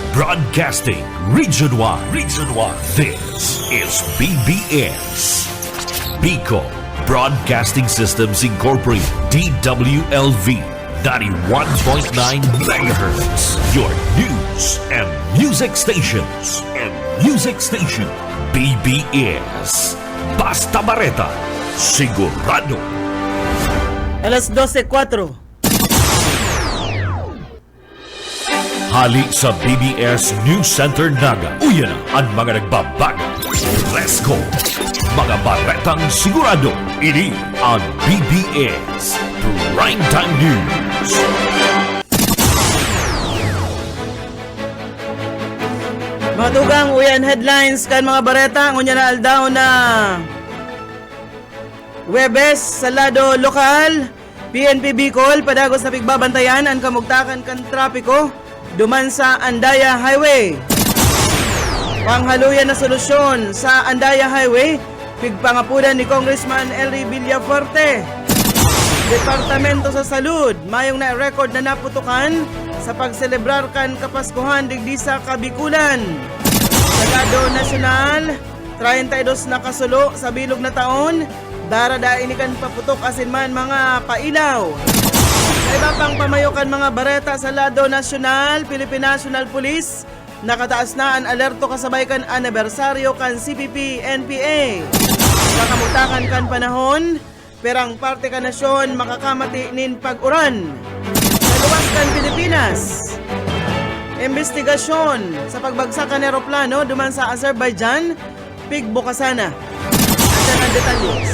Broadcasting Region 1. This is BBS. Bicol Broadcasting Systems Incorporated. DWLV 91.9 MHz. Your news and music stations. BBS. Basta Bareta. Sigurado. Alas 12:04. Hali sa BBS News Center Naga. Uyan ang mga nagbabago. Presko. Mga baretang sigurado. Ini ang BBS Primetime News. Mga tugang uyan headlines kan mga bareta ngunya na aldaw na Webes sa lado lokal PNP Bicol padagos na pigbabantayan ang kamugtakan kan trapiko duman sa Andaya Highway. Panghaluyan na solusyon sa Andaya Highway pigpangapunan ni Congressman Elry Villafuerte. Departamento sa Salud mayong na-record na naputukan sa pagselebrar kan Kapaskuhan digdi sa Kabikulan. Sa lado nasyonal 32 na kasulo sa bilog na taon darada inikan paputok asin man mga pailaw. Sa iba pang pamayokan mga bareta sa lado nasyonal, Philippine National Police, nakataas na ang alerto kasabay kan anibersaryo kan CPP-NPA. Kakamutakan kan panahon, perang parte kan nasyon makakamati nin pag-uran. Sa luwas kan Pilipinas, investigasyon sa pagbagsak kan eroplano duman sa Azerbaijan, pigbukasana. Asan ang detalyos?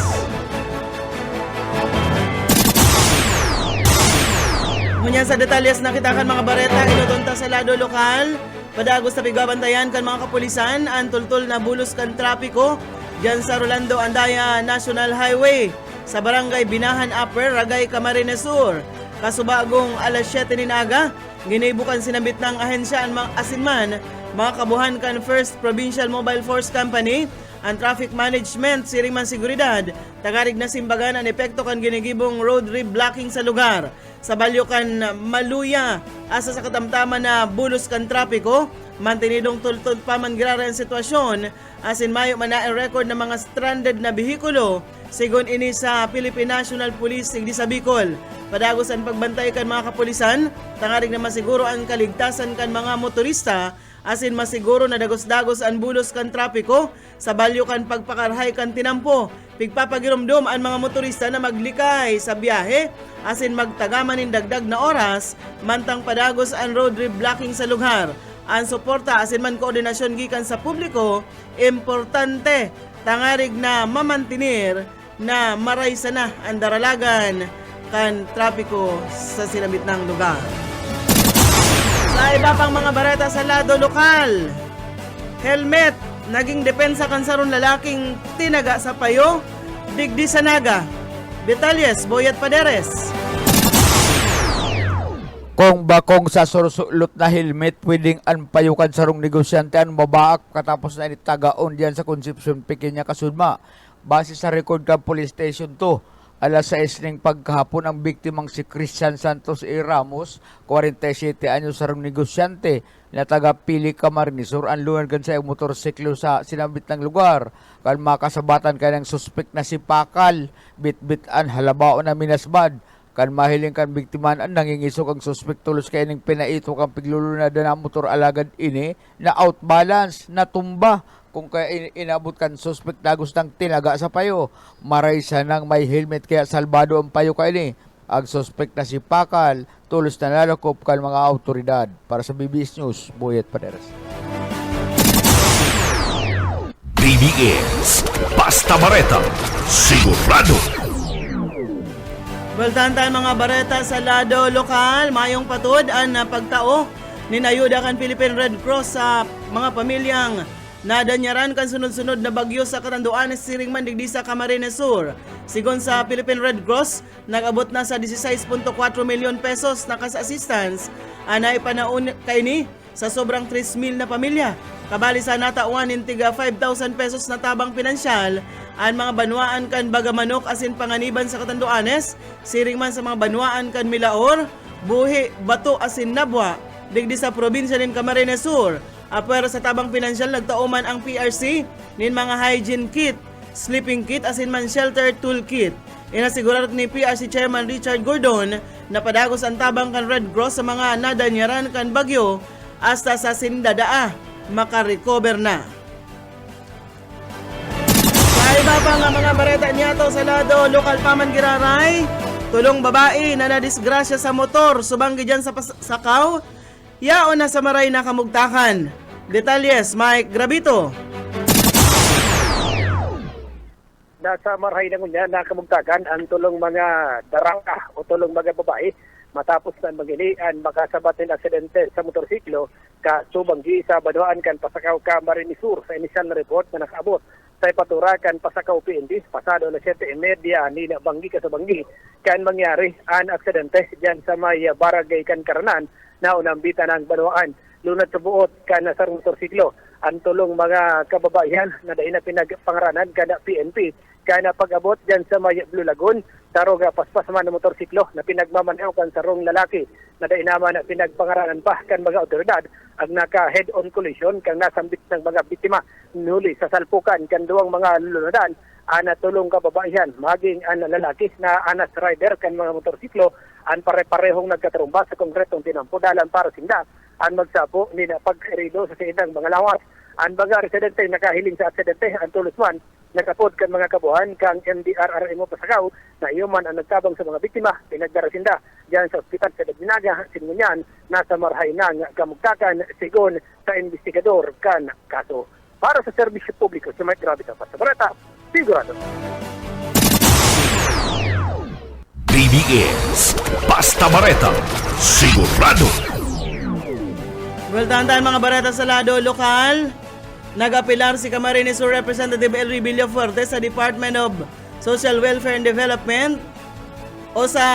Ngunyan sa detalyes nakitakan mga bareta inutunta sa lado lokal padagos na pigbabantayan kan mga kapulisan ang tultul na bulos kan trapiko dyan sa Rolando Andaya National Highway sa barangay Binahan Upper, Ragay, Camarines Sur. Kasubagong alas 7 ninaga ginibukan sinabit ng ahensya ang mga asinman mga kabuhan kan First Provincial Mobile Force Company ang traffic management siriman seguridad tagarig na simbagan ang epekto kan ginigibong road reblocking sa lugar. Sa balyo kan Maluya asa sa katamtaman na bulos kan trapiko mantinidong tultod pa man grara ang sitwasyon asin mayo man na record ng mga stranded na behikulo sigon ini sa Philippine National Police sigdi sa Bicol. Padagos ang pagbantay kan mga kapulisan tangarig na masiguro ang kaligtasan kan mga motorista asin masiguro na dagos-dagos ang bulos kan trapiko sa balyo kan pagpakarhay kan tinampo pigpapagirumdum ang mga motorista na maglikay sa biyahe asin magtagaman nin dagdag na oras mantang padagos ang road reblocking sa lugar. Ang suporta asin man koordinasyon gikan sa publiko importante tangarig na mamantinir na maraysa na ang daralagan kan trapiko sa sinabit ng lugar. Sa iba pang mga bareta sa lado lokal, helmet naging depensa kan saron lalaking tinaga sa payo digdi sa Naga. Detalyes Boyet Paderes. Kung bakong sa susulot na helmet pwedeng anpayukan sarong negosyante ang mabaak katapos na initagaon diyan sa Concepcion Pequeña Kasudma. Base sa record ka Police Station 2, alas 6 ning pagkahapon ang biktimang si Christian Santos A. Ramos, 47 anyos sarong negosyante na taga Pili Camarines Sur ang luwan sa motorsiklo sa sinabit ng lugar. Kan makasabatan ka ng suspek na si Pakal, bit-bitan halabao na minasbad. Kan mahiling kan biktiman ang nangingisok ang suspek tulos kay ning pinaito kang piglulunad na motor alagad ini na outbalance na tumba. Kung kaya inabot kan suspect dagos ng tinaga sa payo, maraysa nang may helmet kaya salbado ang payo ka ini. Ang suspect na si Pakal, tulos na lalakop kan mga autoridad. Para sa BBS News, Boyet Paderes. BBS Basta Bareta. Sigurado. Baltantan mga bareta sa lado lokal, mayong patud ang pagtao ninayuda kan Philippine Red Cross sa mga pamilyang nadanyaran kan sunod-sunod na bagyo sa Catanduanes siring man digdi sa Camarines Sur. Sigon sa Philippine Red Cross, nag-abot na sa 16.4 milyon pesos na cash assistance anay panaon kaini sa sobrang 3,000 na pamilya. Kabali sa natauan ng tiga 5,000 pesos na tabang pinansyal ang mga banwaan kan Bagamanok asin panganiban sa Catanduanes, siring man sa mga banwaan kan Milaor, Buhi, Bato asin Nabwa, digdi sa probinsya nin Camarines Sur. Apwera sa tabang pinansyal nagtauman ang PRC nin mga hygiene kit, sleeping kit asin man shelter toolkit. Inasigurado ni PRC Chairman Richard Gordon na padagos ang tabang kan Red Cross sa mga nadanyaran kan bagyo hasta sa sindadaa makarecover na. Sa iba pa nga mga bareta niyato sa lado lokal paman Giraray, tulong babae na nadisgrasya sa motor subanggi dyan sa Sakaw, yaon na sa maray na kamugtakan. Detalyes, Mike Gravito. Nasa Marhay na ngunya na kamugtagan ang tulong mga darangka o tulong mga babae matapos na magilian makasabat ng aksidente sa motorsiklo ka subanggi sa Baduaan kan Pasakaw Camarines Sur sa initial na report na nakaabot sa ipatura kan Pasakaw PNP pasado na 7:30 ni Banggi ka subanggi kan mangyari ang aksidente diyan sa may barangay kan Karanan na unambitan ng Baduaan lunad sa buot kan sa motorsiklo ang tulong mga kababaihan na dahil na pinagpangaranan kada PNP kana pag-abot dyan sa may Blue Lagoon, tarong paspas man ng motorsiklo na pinagmamaneho kan sarong lalaki na dahil naman na pinagpangaranan pa kan mga otoridad ang naka-head-on collision kang nasambit ng mga biktima nuli sa salpukan kan duwang mga lulunadan ana tulong kababaihan maging ang lalaki na anas rider kan mga motorsiklo ang pare-parehong nagkatrumba sa konkretong tinampudalan para sinda ang magsapo ni na pag-erido sa sinang mga lawas. Ang mga residente nakahiling sa aksidente ang tulusman nakapod kan mga kabuhan kang MDRRMO Pasakaw na iyoman ang nagtabang sa mga biktima pinagdarasinda diyan sa ospital sa Dagbinaga Sinunyan nasa Marhay ng kamugtakan sigon sa investigador kan kaso. Para sa serbisyo publiko sa Mike Gravito Basta Bareta, sigurado. BBS Basta Bareta, sigurado. Well, tandaan mga bareta sa lado lokal, nag-apilar si Camarines Sur Representative Elry Villafuerte sa Department of Social Welfare and Development o sa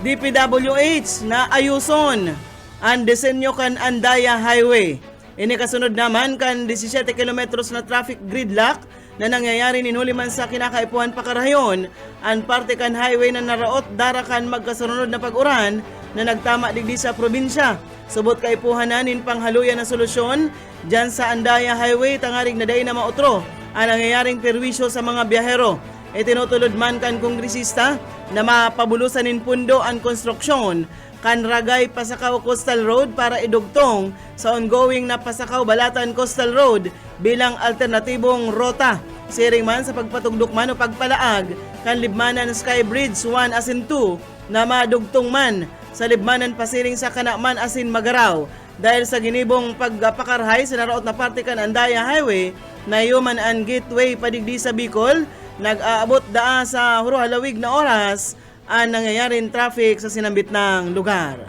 DPWH na ayuson ang disenyo kan Andaya Highway. Ini kasunod naman kan 17 kilometros na traffic gridlock na nangyayari ninuli man sa kinakaipuan Pakarayon ang parte kan highway na naraot darakan magkasunod na pag-uran na nagtama digdi sa probinsya. Subot kaipuhanan panghaluyan na solusyon dyan sa Andaya Highway tangarig na day na mautro ang nangyayaring perwisyo sa mga biyahero. Itinutulod man kan kongresista na mapabulusan pundo ang konstruksyon kan Ragay Pasakaw Coastal Road para idugtong sa ongoing na Pasakaw Balatan Coastal Road bilang alternatibong rota. Siring man sa pagpatugdok man o pagpalaag kan Libmanan Sky Bridge 1 asin 2 na madugtong man sa Libmanan pasiring sa Kanaman asin Magaraw dahil sa ginibong pagpakarhay sa naraot na parte kan Andaya Highway na human and gateway padigdi sa Bicol, nag-aabot daa sa huruhalawig na oras ang nangyayaring traffic sa sinambit ng lugar.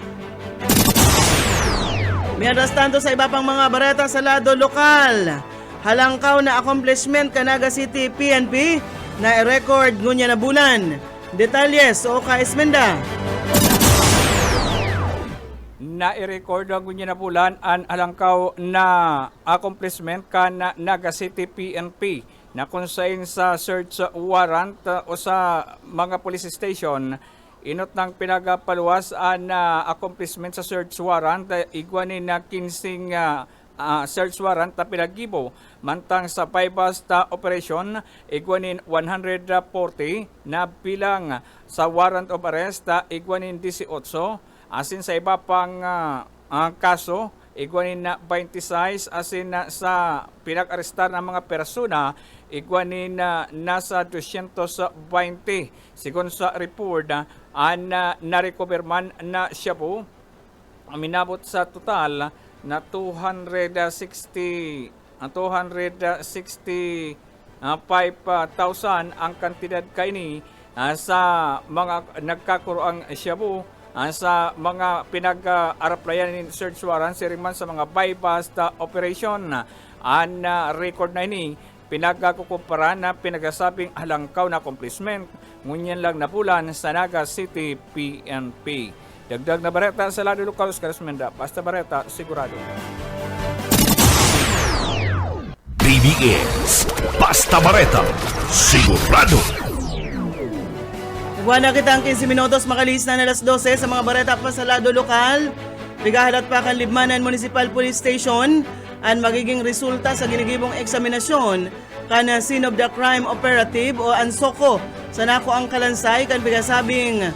Mientras tanto sa iba pang mga bareta sa lado lokal, halangkaw na accomplishment Canaga City PNP na i-record ngunya na bulan. Detalyes o Esmenda. Na i-record ang gunya na bulan ang alangkaw na accomplishment kan Naga City PNP na kung saan sa search warrant o sa mga police station inot ng pinagapaluwas ang accomplishment sa search warrant igwanin na 15 search warrant na pinagibo mantang sa bypass operation igwanin 140 na bilang sa warrant of arrest igwanin 18 asin sa iba pang kaso igwanin na 26 asin sa pinag-arestar ng mga persona igwanin na nasa 220 sigon sa report na-recover man na siya po minabot sa total na 265,000 ang kantidad kaini sa mga nagkakuroang siya po sa mga pinag-araplayan in search warrant siriman sa mga bypass operation ang record na ini pinagkukumpara na pinagasabing halangkaw na accomplishment ngunyan lang na bulan sa Naga City PNP. Dagdag na bareta sa lado lokal sa Esmenda. Basta Bareta, sigurado. BBS Basta Bareta, sigurado. Nagwa na kita ang 15 minutos makalis na alas 12 sa mga bareta pa sa lado lokal. Pigahalat pa kan Libmanan Municipal Police Station ang magiging resulta sa ginigibong eksaminasyon kan scene of the crime operative o ANSOCO sa nako ang kalansay kan pigasabing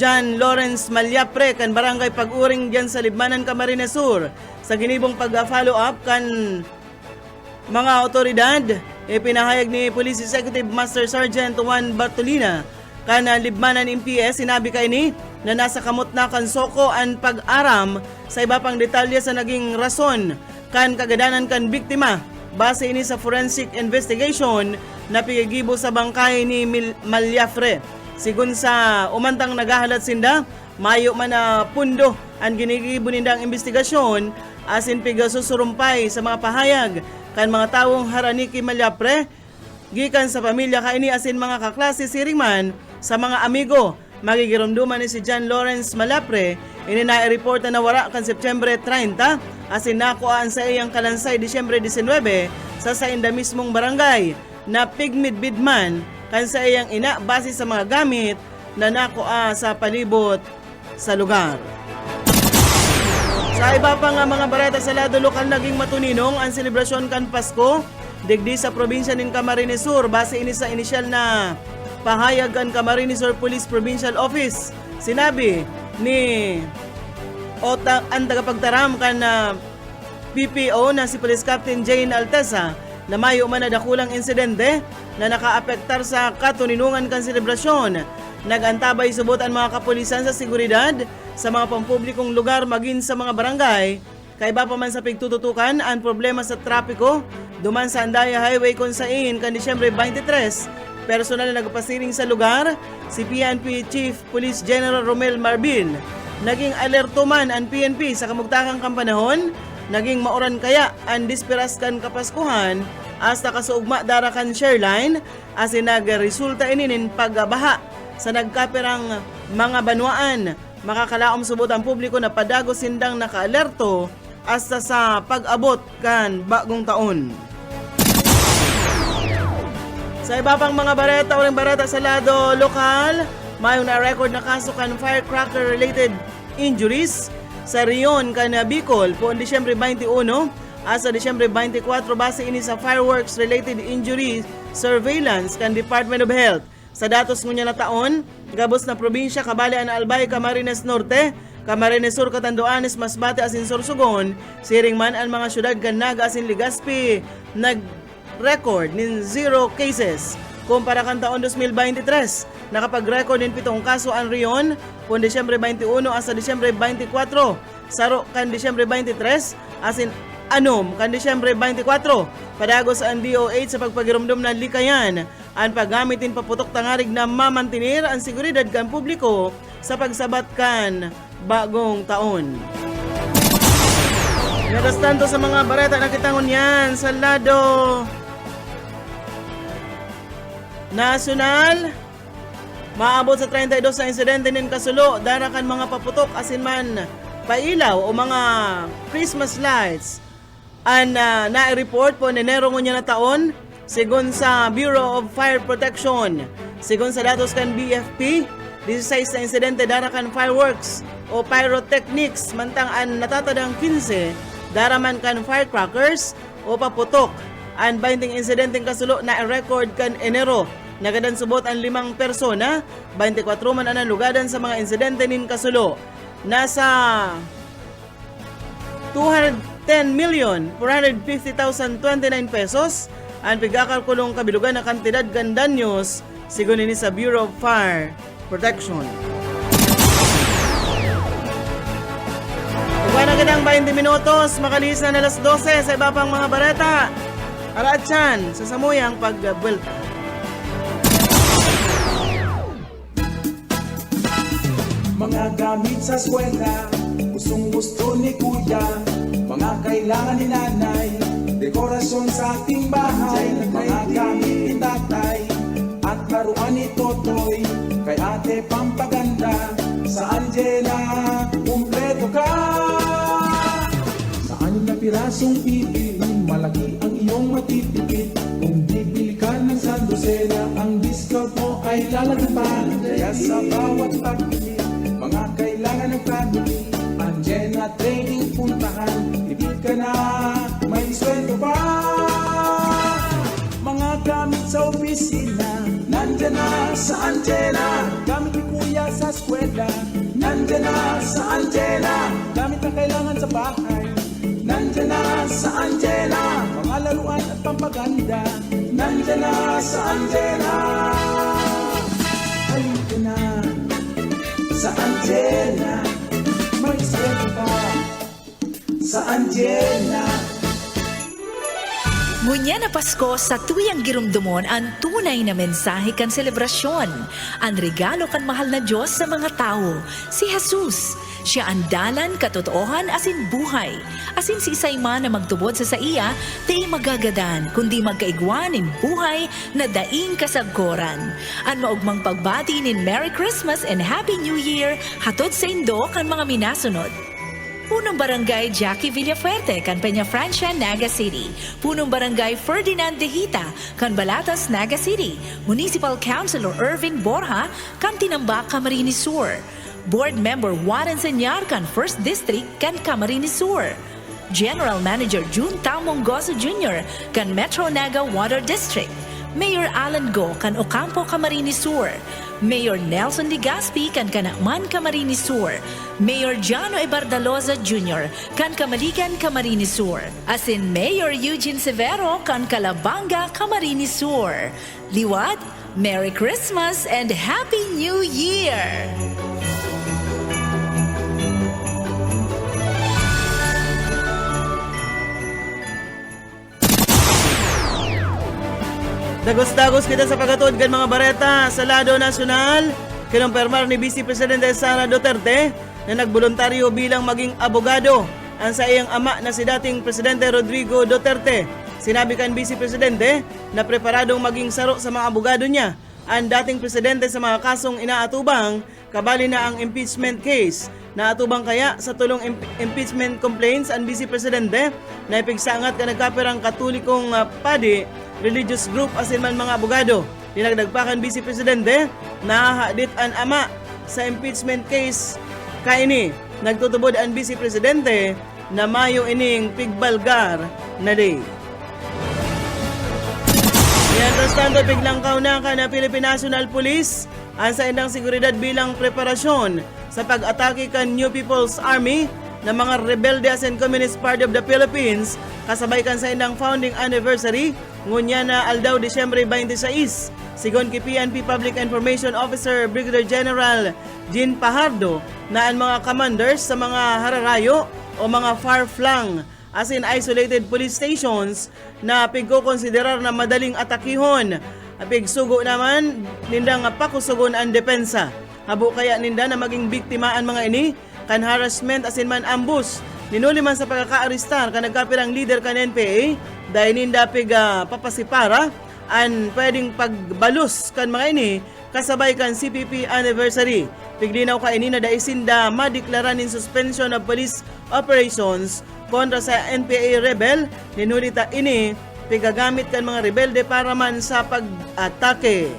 John Lawrence Malyapre kan barangay Pag-uring diyan sa Libmanan, Camarines Sur sa ginibong pag-follow up kan mga otoridad. Ipinahayag ni Police Executive Master Sergeant Juan Bartolina kan Libmanan MPS sinabi kay ni na nasa kamot na kan Soko ang pag-aram sa iba pang detalye sa naging rason kan kagadanan kan biktima base ini sa forensic investigation na pigigibo sa bangkay ni Malyafre. Sigun sa umantang nagahalat sinda, mayo man na pundo ang ginigibo nindang investigasyon asin pigasusurumpay sa mga pahayag kan mga taong harani kay Malyapre gikan sa pamilya kaini asin mga kaklase siringman sa mga amigo. Magigirumduman ni si John Lawrence Malyapre ini na-report na nawara kan September 30 asin nakuhaan sa iyang kalansay Disyembre 19 sa sainda mismong barangay na pigmidbidman kan sa iyang ina base sa mga gamit na nakuha sa palibot sa lugar. Sa iba pa nga mga bareta sa lado lokal naging matuninong ang selebrasyon kan Pasko digdi sa probinsya ng Camarines Sur base ini sa inisyal na pahayag kan Camarines Sur Police Provincial Office. Sinabi ni ang tagapagtaram kan PPO na si Police Captain Jane Altesa na mayo man na dakulang insidente na nakaapektar sa katuninungan kan selebrasyon. Nagantabay subot ang mga kapulisan sa seguridad sa mga pampublikong lugar maging sa mga barangay. Kaiba pa man sa pigtututukan ang problema sa trapiko duman sa Andaya Highway kung saan kan Disyembre 23 personal na nagpasiring sa lugar si PNP Chief Police General Romel Marbil. Naging alerto man ang PNP sa kamugtakang kampanahon, naging maoran kaya ang disperas kan kapaskuhan hasta kasuugma darakan shareline asin nagresulta ininin pagbaha sa nagkapirang mga banwaan. Makakalaom subot ang publiko na padago sindang naka-alerto hasta sa pag-abot kan bagong taon. Sa iba pang mga bareta o bareta sa lado lokal, mayong na-record na kaso kan firecracker-related injuries sa Rion kan Bicol po Disyembre 21 asa Disyembre 24 base ini sa fireworks-related injury surveillance kan Department of Health. Sa datos ngunya na taon, gabos na probinsya kabali ang Albay, Camarines Norte, Camarines Sur, Catanduanes, Masbate asin Sorsogon, siring man ang mga syudad kan Naga asin Legazpi nag-record nin 0 cases. Kumpara kan taon 2023, nakapag-record nin 7 kaso ang Rion kung Disyembre 21 asa Disyembre 24, saro kan Disyembre 23 asin anom kan Disyembre 24. Padagos ang DOH sa pagpagirumdum ng likayan ang paggamitin paputok tangarig na mamantinir ang seguridad kan publiko sa pagsabat kan bagong taon. Mientras tanto sa mga bareta na kitangon yan sa lado nasyonal, maabot sa 32 na insidente nin kasulo darakan mga paputok asin man pailaw o mga Christmas lights ang na-report po ni Enero ngunya na taon sigon sa Bureau of Fire Protection. Sigon sa datos kan BFP, 16 na insidente darakan fireworks o pyrotechnics mantang ang natatadang 15 daraman kan firecrackers o paputok. Ang 20 insidenteng kasulo na record kan Enero. Nagadan subot ang 5 persona, 24 man ang lugadan sa mga insidente nin kasulo. Nasa 210,450,029 pesos ang pigakalkulong kabilugan na kantidad kan danyos sigon ini sa Bureau of Fire Protection. Kung na ganang 20 minutos, makalis na alas 12 sa iba pang mga bareta. Araatsan sa samuyang pag-buwelta. Mga gamit sa eskwela, gustong gusto ni kuya, mga kailangan ni nanay, dekorasyon sa ating bahay, mga gamit ni tatay, at laruan ni Totoy, kay ate pampaganda, sa Angela, kumpleto ka! Sa 6 na pirasong pipil, malaki ang iyong matitipid, kung bibili ka ng sandosela, ang discount mo ay lalagpan, kaya sa bawat pagbili, mga kailangan ng family, Nandiyan na training puntahan, ibig ka na, may sweldo pa. Mga gamit sa opisina, nandiyan na sa Angela. Gamit ni kuya sa eskwela, nandiyan na sa Angela. Gamit na kailangan sa bahay, nandiyan na sa Angela. Mga laruan at pampaganda, nandiyan na sa Angela. Halika na sa Angela, may sweldo pa sa Angela. Ngunya na Pasko sa tuyang girumdumon ang tunay na mensahe kan selebrasyon. Ang regalo kan mahal na Diyos sa mga tao, si Jesus. Siya ang dalan, katotoohan, asin buhay. Asin si isay man na magtubod sa saiya, di magagadan, kundi magkaigwan in buhay na daing kasagkoran. Ang maugmang pagbati nin Merry Christmas and Happy New Year, hatod sa indo kan mga minasunod. Punong Barangay Jackie Villafuerte, kan Peña Francia, Naga City. Punong Barangay Ferdinand De Hita, kan Balatas, Naga City. Municipal Councilor Irvin Borja, kan Tinambak, Camarines Sur. Board Member Warren Senyar, kan 1st District, kan Camarines Sur. General Manager June Tao Mongoso Jr., kan Metro Naga Water District. Mayor Alan Go, kan Ocampo, Camarines Sur. Mayor Nelson Ligaspi, kan Kanakman, Camarines Sur. Mayor Jano Ibardaloza Jr., kan Kamalikan, Camarines Sur. Asin Mayor Eugene Severo, kan Calabanga, Camarines Sur. Liwat, Merry Christmas and Happy New Year! Dagos-dagos kita sa pagatod kan mga bareta sa lado nasyonal. Kinumpirmar ni Vice Presidente Sara Duterte na nagboluntaryo bilang maging abogado ang sa iyang ama na si dating Presidente Rodrigo Duterte. Sinabi kan Vice Presidente na preparadong maging saro sa mga abogado niya ang dating presidente sa mga kasong inaatubang, kabali na ang impeachment case. Naatubang kaya sa tulong impeachment complaints ang Vice Presidente na ipigsangat ka nagkapirang katolikong padi, religious group asin man mga abogado. Dinagdagpakan Vice Presidente na hadit ang ama sa impeachment case kaini. Nagtutubod ang Vice Presidente na mayo ining pigbalgar na day. Mientras tanto, biglang kaunakan na Philippine National Police ang sa indang seguridad bilang preparasyon sa pag-atake kan New People's Army na mga rebelde asin Communist Party of the Philippines kasabay kan sa indang founding anniversary ngunya na aldaw Disyembre 26. Sigon kay PNP Public Information Officer Brigadier General Jean Pajardo na ang mga commanders sa mga hararayo o mga far-flung as in isolated police stations na pigko-konsiderar na madaling atakihon. Pigsugo naman nindang pakusugon ang depensa. Habo kaya ninda na maging biktima ang mga ini kan harassment asin man ambush. Ninuli man sa pagkaka-aristar kan nagkapirang leader kan NPA dahil ninda papasipara ang pwedeng pagbalus kan mga ini kasabay kan CPP anniversary. Piglinaw ka ini na daisinda madeklara nin suspension of police operations kontra sa NPA rebel. Ninulita ini pigagamit kan mga rebelde para man sa pag-atake.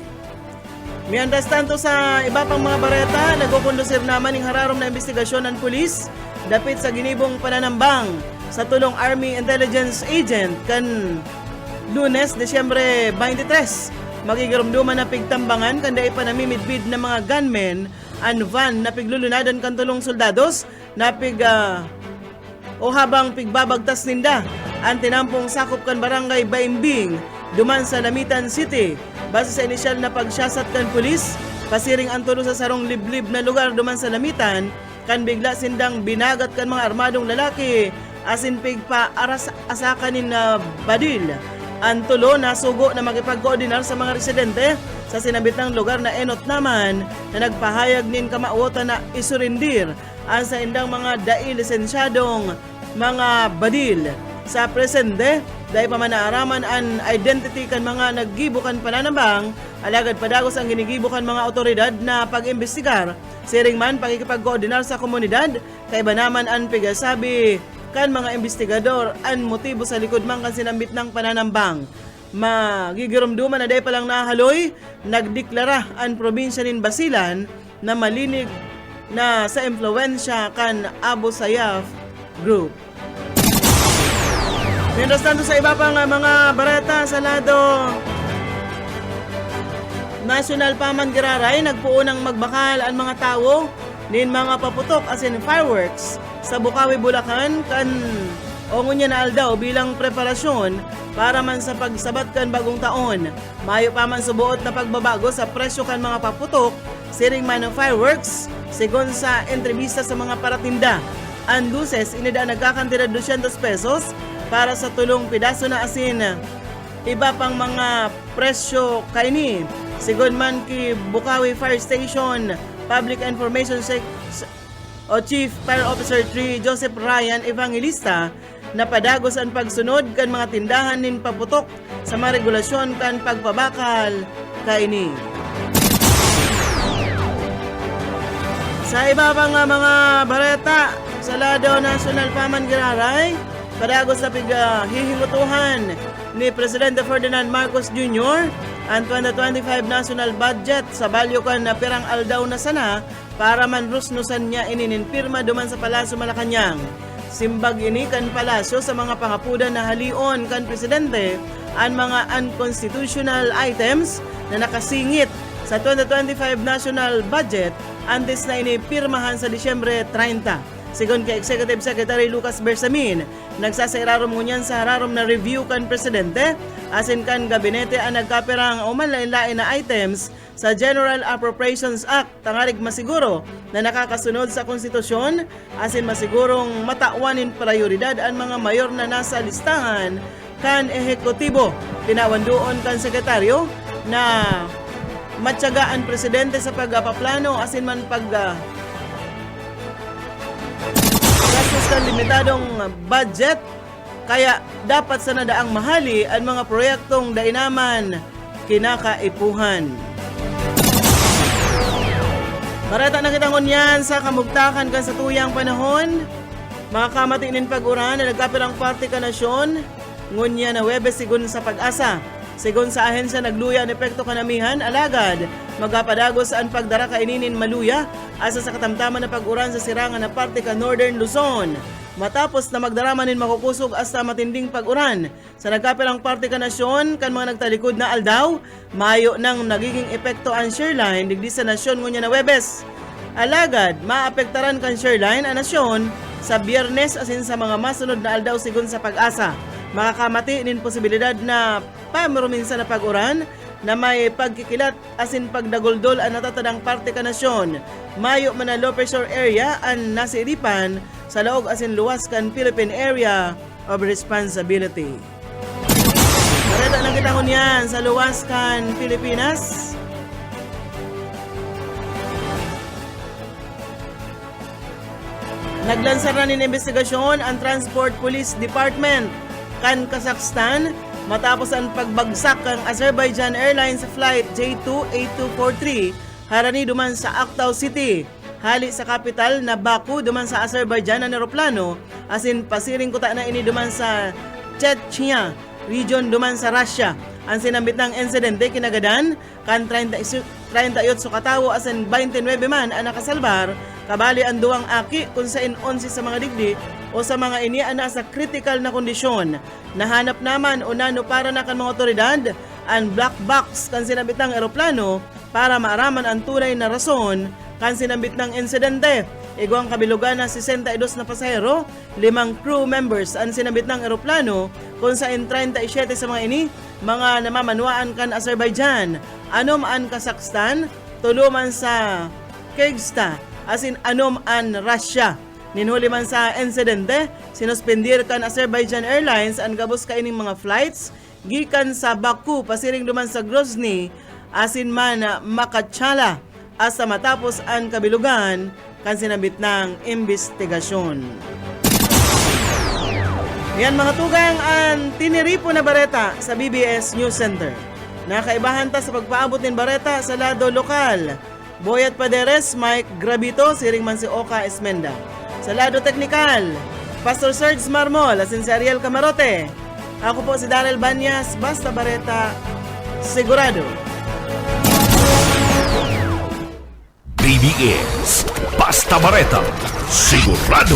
Mientras tanto sa iba pang mga bareta, nagkukondusir naman ng hararom na investigasyon ng pulis dapit sa ginibong pananambang sa tulong Army Intelligence Agent kan Lunes, Desyembre 23. Magigirumduman na pigtambangan kanda ipanamimidbid ng mga gunmen ang van na piglulunadan kan tulong soldados na o habang pigbabagtas ninda ang tinampong sakop kan barangay Baimbing duman sa Lamitan City. Base sa inisyal na pagsiyasat kan pulis, pasiring ang tulo sa sarong liblib na lugar duman sa Lamitan, kan bigla sindang binagat kan mga armadong lalaki asin pigpa asakanin na badil. Ang tulo na sugo na makipag-koordinar sa mga residente sa sinabitang lugar na enot naman na nagpahayag nin kamauota na isurindir ang sa indang mga dai lisensyadong mga badil. Sa presente, dahil pa man naaraman ang identity kan mga naggibukan pananambang, alagad padagos ang ginigibukan mga otoridad na pag-imbestigar. Siring man pagkikipag-koordinar sa komunidad, kaiba naman ang pigasabi kan mga investigador ang motibo sa likod man kan sinambit ng pananambang. Magigirumduman na dahil palang nahaloy, nagdeklara ang probinsya nin Basilan na malinig na sa impluensya kan Abu Sayyaf Group. Mientras tanto sa iba pang mga bareta sa lado National Pamangiraray, nagpuo ng magbakal ang mga tao nin mga paputok as in fireworks sa Bukawi, Bulacan kan ongon niya na aldaw bilang preparasyon para man sa pagsabat kan bagong taon. Mayo pa man subuot na pagbabago sa presyo kan mga paputok siring man ng fireworks sigon sa entrevista sa mga paratinda. Ang luces inida nagkakantidad 200 pesos para sa tulong pidaso na asin. Iba pang mga presyo kaini sigon man ki Bukawi Fire Station Public Information o Chief Fire Officer 3 Joseph Ryan Evangelista na padagos ang pagsunod kan mga tindahan nin paputok sa mga regulasyon kan pagpabakal kaini. Sa iba pang mga bareta sa lado National Pamangiraray, padagos na hihingutuhan ni Presidente Ferdinand Marcos Jr. ang 2025 national budget sa balyo kan na pirang aldaw na sana para manrusnusan niya inininpirma duman sa Palasyo Malacañang. Simbag ini kan palasyo sa mga pangapudan na halion kan presidente ang mga unconstitutional items na nakasingit sa 2025 national budget antes na inipirmahan sa Disyembre 30. Sigon kay Executive Secretary Lucas Bersamin, nagsasairarom ngunyan sa hararom na review kan presidente asin kan gabinete ang nagkapirang o manlain-lain na items sa General Appropriations Act tangarig masiguro na nakakasunod sa konstitusyon asin masigurong matauanin prioridad ang mga mayor na nasa listahan kan ehekutibo. Tinawan doon kan sekretaryo na matyagaan presidente sa pagpaplano asin man gastos kan limitadong budget kaya dapat sa nadaang mahali ang mga proyektong dainaman kinakaipuhan. Marata na kitang unyan sa kamugtakan kan sa tuyang panahon. Mga kamatinin pag-uran na nagkapirang parte ka nasyon ngunya na Webes sigun sa pag-asa. Sigun sa ahensya nagluya ang epekto kanamihan, alagad magapadagos ang pagdara kaininin maluya asa sa katamtaman na pag-uran sa sirangan na parte ka Northern Luzon. Matapos na magdaramanin makukusog hasta matinding pag-uran sa nagkapilang parte ka nasyon kan mga nagtalikod na aldaw, mayo nang nagiging epekto ang shoreline digdi sa nasyon ngunya na Webes. Alagad, maapektaran kan shoreline ang nasyon sa Biyernes asin sa mga masunod na aldaw sigun sa pag-asa. Makakamati nin posibilidad na pamaruminsa na pag-uran na may pagkikilat asin pagdagoldol ang natatadang parte ka nasyon. Mayo man na low pressure area ang nasiripan sa laog asin luwas kan Philippine Area of Responsibility. Marita na kita ngunyan sa luwas kan Pilipinas. Naglansar na nin investigasyon ang Transport Police Department kan Kazakhstan matapos ang pagbagsak ng Azerbaijan Airlines flight J28243 harani duman sa Aktau City. Hali sa kapital na Baku duman sa Azerbaijan ang eroplano asin pasiring kuta na ini duman sa Chechnya region duman sa Russia. Ang sinambit ng insidente kinagadan kan 38 katawo asin 29 man ang nakasalbar kabali ang duwang aki kung sa 11 sa mga digdi o sa mga ini ana sa critical na kondisyon. Nahanap naman o nano para na kan mga otoridad ang black box kan sinambit ng eroplano para maaraman ang tunay na rason kan sinambit ng insidente. Igwang kabilugan na 62 na pasahero, 5 crew members ang sinambit ng eroplano kung sa 37 sa mga ini mga namamanwaan kan Azerbaijan, anom an Kazakhstan, tuluman sa Kyrgyzstan, asin anom an Russia. Ninhuli man sa insidente, sinospendir kan Azerbaijan Airlines ang gabos kaining mga flights gikan sa Baku pasiring duman sa Grozny asin man Makachala asa matapos ang kabilugan kan sinabit ng investigasyon. Yan mga tugang ang tiniripo na bareta sa BBS News Center. Nakaibahan ta sa pagpaabot ng bareta sa lado lokal. Boyat Paderes, Mike Grabito, siring man si Oka Esmenda. Sa lado teknikal, Pastor Serge Marmol, asin si Ariel Camarote. Ako po si Darrell Banyas, basta bareta, sigurado. BBS Basta Bareta, sigurado.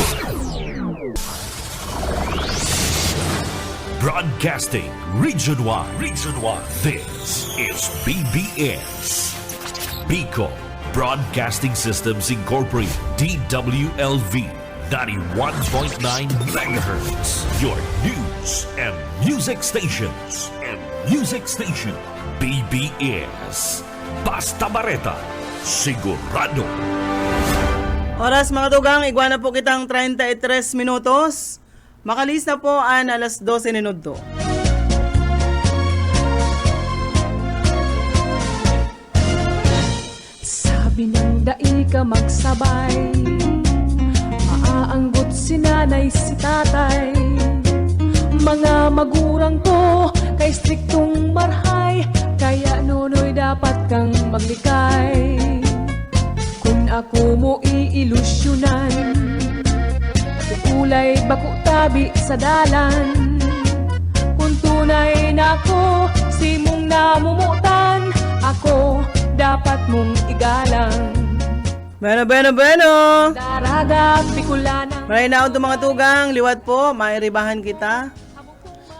Broadcasting Region 1. This is BBS. Bicol Broadcasting Systems Incorporated, DWLV, 91.9 megahertz. Your news and music stations. BBS Basta Bareta, sigurado. Oras mga tugang, iguana po kitang 33 minutos. Makalis na po ang alas 12 minuto. Sabi ng dai ka magsabay, maaanggot si nanay si tatay. Mga magurang ko kay striktong marhay, kaya nunoy dapat kang maglikay. Kung ako mo iilusyonan, kulay bako tabi sa dalan. Kung tunay na ako, si mong namumutan, ako dapat mong igalang. Bueno. Daraga, Bicolana. Maray na ako mga tugang, liwat po, mairibahan kita.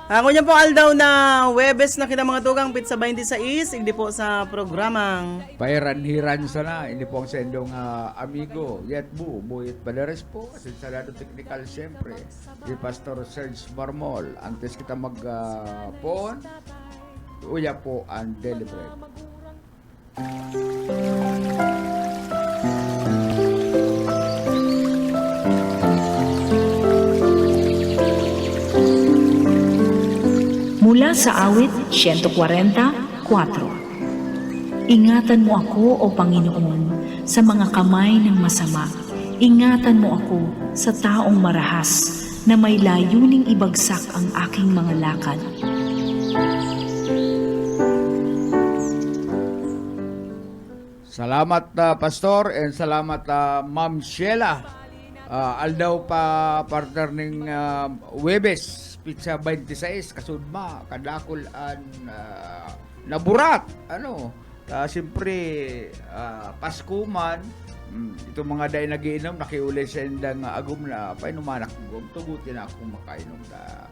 Ako niya po aldaw na Webes na kita mga tugang, pizza 26, hindi po sa programang. Pairan-hiran sana, hindi po ang sendong amigo, yet buit padares po, sinsalado technical siyempre, si Pastor Serge Marmol, antes kita mag-poon, uya po ang deliberate. Mula sa awit 144. Ingatan mo ako, O Panginoon, sa mga kamay ng masama. Ingatan mo ako sa taong marahas na may layuning ibagsak ang aking mga lakad. Salamat Pastor and salamat Ma'am Sheila. Aldaw pa partner ng Webes Pizza 26 kasudma kadakol an naburat siyempre Pasko man ito mga day nagiinom nakiulay sa indang agum na painumanak gum tugutin ako makainom da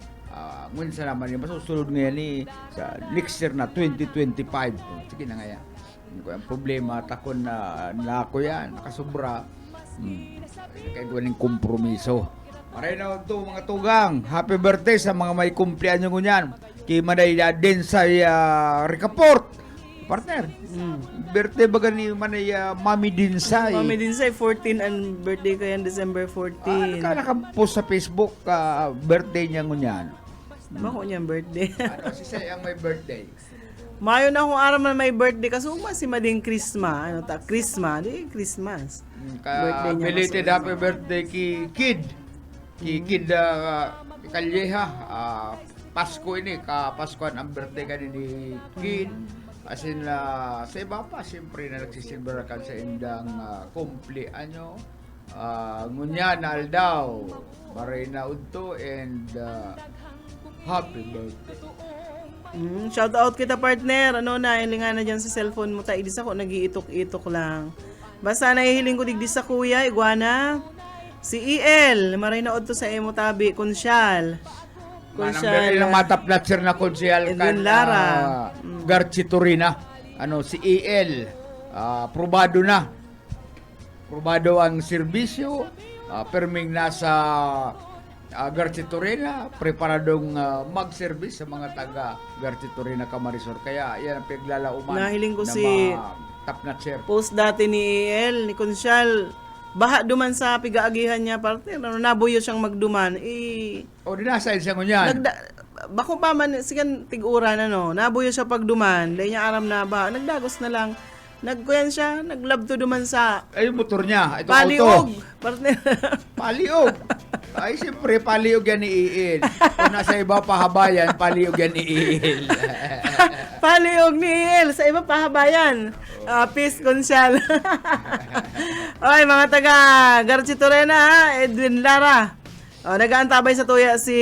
ngun sa naman yung masusunod ngayon ni sa next year na 2025 sige na nga yan ang problema takon na ako yan nakasubra kaya gawin ng kompromiso. Maray na ito mga tugang, happy birthday sa mga may kumplianyo ngunyan. Kaya manay din sa Ricaport. Partner, birthday baga ni manay Mami Dinsay. Mami Dinsay, 14 and birthday ko yan December 14. Nakapost sa Facebook, birthday niya ngunyan. Bako niyang birthday. Si Say ang may birthday. Mayo na kung araw man may birthday kasuma si Mading Christmas. Christmas. Birthday niya Belated masuma. happy birthday Kid Kalyeha. Pasko ini, Kapaskuan ang birthday ka ni Kid. As in, sa iba pa, siyempre na nagsisilver ka sa indang kumplianyo. Ngunyan, aldaw, maray na udto, and happy birthday. Shout out kita partner. Ilingan na dyan sa cellphone mo. Taidis ako, nag-iitok-itok lang. Basta nahihiling ko digdis sa kuya, iguana. Si EL, maray na udto sa emo tabi, Kunsyal. Manang lang mataplatser na konsyal Edwin Lara. Garchi Turina. Si EL, probado na. Probado ang serbisyo, perming nasa Garchi Turina, preparadong mag-service sa mga taga Garchi Turina Camarisor. Kaya yan ang paglalauman Nahiling ko na si top-notcher. post dati ni EL, ni Kunsyal. Baha duman sa pigaagihan niya partner. Nabuyo siyang magduman. O dinasa siya ngunyan. Bako pa man, sigan tig-ura nabuyo siya pagduman. Dahil niya aram na baha. Nagdagos na lang. Nagkuyan siya, naglabto duman sa Ay, yung motor niya. Ito paliog. auto. Partner. Paliog. Ay, siyempre, paliog yan ni Iil. Kung nasa iba pahabayan, paliog yan ni Iil. Paliog ni EL sa iba pahabayan. Peace, Consyal. Okay, mga taga Garchi Turena, Edwin Lara. Nag-aantabay sa tuya si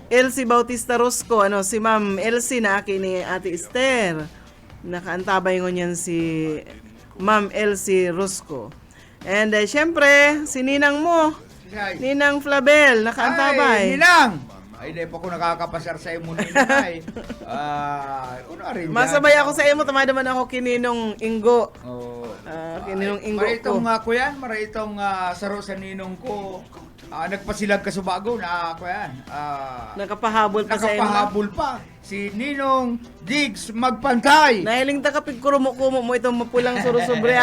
Elsie Bautista Rosco. Si Ma'am Elsie na aki ni Ate Esther. Nakaantabay ko niyan si Ma'am Elsie Rusco. And syempre, si Ninang mo, Ninang Flabel, nakaantabay. Ay, Ninang! Ay, di pa ko nakakapasar sa imo, Ninang, ay. Kunwari dyan. Masabay ako sa imo, tamadaman ako kininong Ingo. Oh. Kininong Ingo Mara itong ko. ko yan, mara itong saro sa ninong ko. Nagpasilag ka subago na ako yan. Nakapahabol pa sa imo. Nakapahabol pa. Si Ninong Jigs Magpantay. Nahiling ta kapig kurumo-kumo mo itong mapulang surusubre.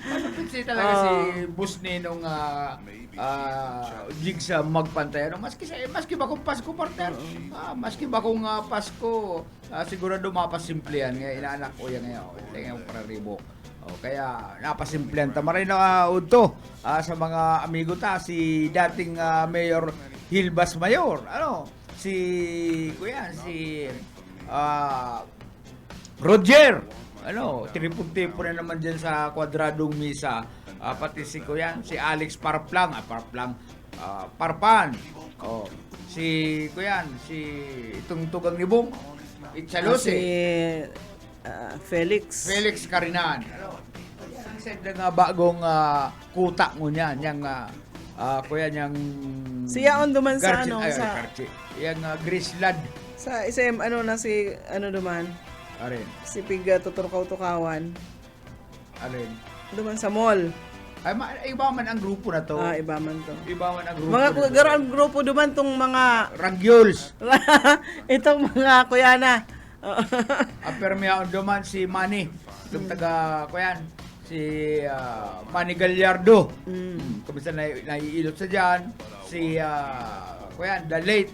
Malupit talaga si Boss Ninong Jigs Magpantay. Maski ba kung Pasko, partner? Maski ba kung Pasko, sigurado mapasimple yan. Ngayon, inaanak ko yan ngayon. Tingnan mo para ribok. Kaya napasimplihan ta maray na udto sa mga amigo ta si dating Mayor Hilbas Mayor si Roger tripon-tipo na naman dyan sa Kwadradong Misa, pati si Alex Parpan si itong tugang ni Bong Itchalose, Felix Carinan. Ang said na bagong kuta mo niyan, yang niyang Siya on duman sa yang Grislad. Sa SM si duman. Arin. Si Pig Tuturkaw-tukawan. Arin. Duman sa mall. Ay, iba man ang grupo na to. Iba man to. Iba man ang grupo. Mga ang grupo duman tong mga Rangyols. itong mga kuyana. Apermia on duman si Manny. Itong taga si Manny Gallardo. Kumisa naiilot sa dyan. Si the late